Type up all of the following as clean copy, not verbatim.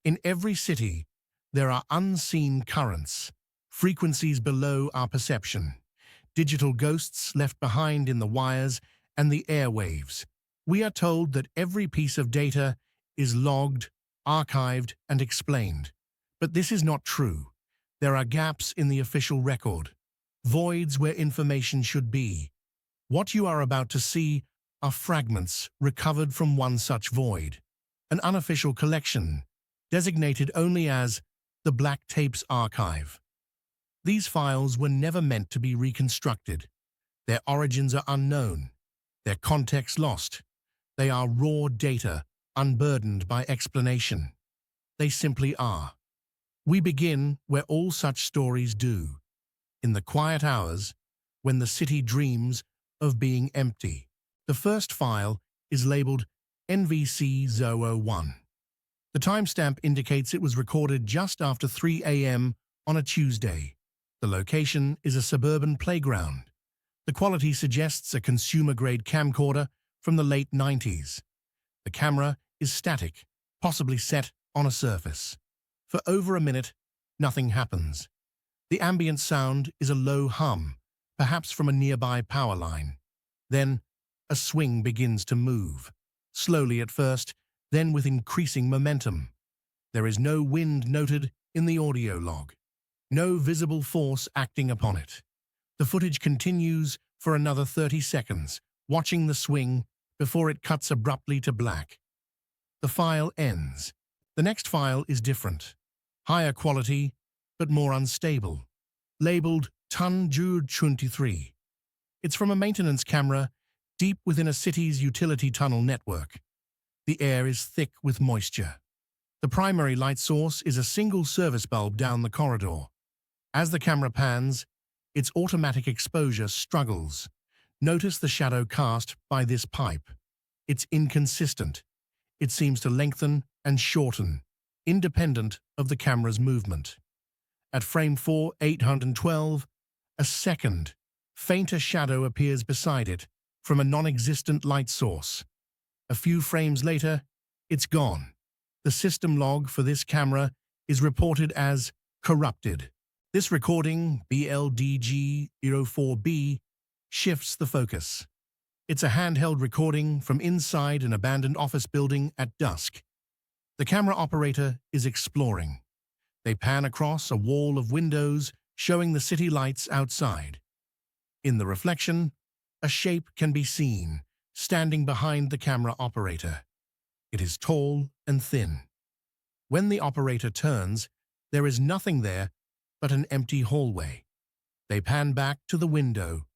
In every city, there are unseen currents, frequencies below our perception, digital ghosts left behind in the wires and the airwaves. We are told that every piece of data is logged, archived, and explained. But this is not true. There are gaps in the official record, voids where information should be. What you are about to see are fragments recovered from one such void, an unofficial collection, designated only as the Black Tapes Archive. These files were never meant to be reconstructed. Their origins are unknown, their context lost. They are raw data, unburdened by explanation. They simply are. We begin where all such stories do, in the quiet hours when the city dreams of being empty. The first file is labeled NVC-001. The timestamp indicates it was recorded just after 3 a.m. on a Tuesday. The location is a suburban playground. The quality suggests a consumer-grade camcorder from the late 90s. The camera is static, possibly set on a surface. For over a minute, nothing happens. The ambient sound is a low hum, perhaps from a nearby power line. Then, a swing begins to move, slowly at first, then with increasing momentum. There is no wind noted in the audio log, no visible force acting upon it. The footage continues for another 30 seconds, watching the swing before it cuts abruptly to black. The file ends. The next file is different, higher quality, but more unstable, labeled Tunjur 23. It's from a maintenance camera deep within a city's utility tunnel network. The air is thick with moisture. The primary light source is a single service bulb down the corridor. As the camera pans, its automatic exposure struggles. Notice the shadow cast by this pipe. It's inconsistent. It seems to lengthen and shorten, independent of the camera's movement. At frame 4/812, a second, fainter shadow appears beside it from a non-existent light source. A few frames later, it's gone. The system log for this camera is reported as corrupted. This recording, BLDG-04B, shifts the focus. It's a handheld recording from inside an abandoned office building at dusk. The camera operator is exploring. They pan across a wall of windows showing the city lights outside. In the reflection, a shape can be seen, standing behind the camera operator. It is tall and thin. When the operator turns, there is nothing there but an empty hallway. They pan back to the window.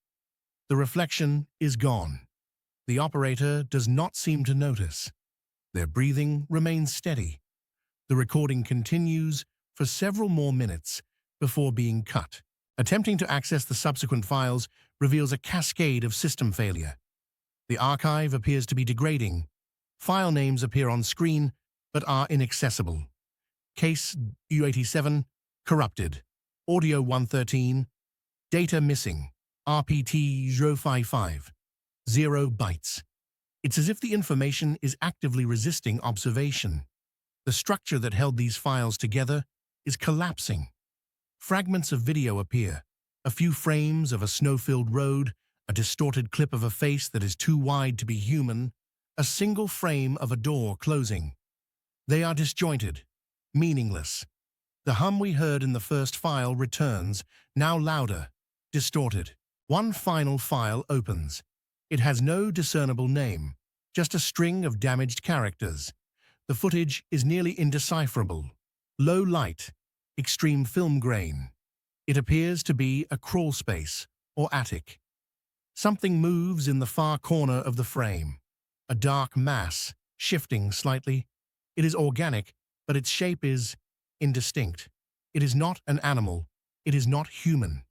The reflection is gone. The operator does not seem to notice. Their breathing remains steady. The recording continues for several more minutes before being cut. Attempting to access the subsequent files reveals a cascade of system failure. The archive appears to be degrading. File names appear on screen but are inaccessible. Case U87, corrupted. Audio 113, data missing. RPT 055, 0 bytes. It's as if the information is actively resisting observation. The structure that held these files together is collapsing. Fragments of video appear, a few frames of a snow-filled road, a distorted clip of a face that is too wide to be human, a single frame of a door closing. They are disjointed, meaningless. The hum we heard in the first file returns, now louder, distorted. One final file opens. It has no discernible name, just a string of damaged characters. The footage is nearly indecipherable. Low light, extreme film grain. It appears to be a crawl space or attic. Something moves in the far corner of the frame. A dark mass, shifting slightly. It is organic, but its shape is indistinct. It is not an animal. It is not human.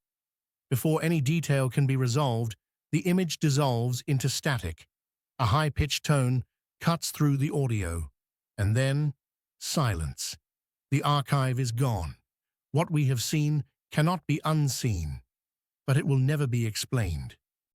Before any detail can be resolved, the image dissolves into static. A high-pitched tone cuts through the audio. And then, silence. The archive is gone. What we have seen cannot be unseen, but it will never be explained.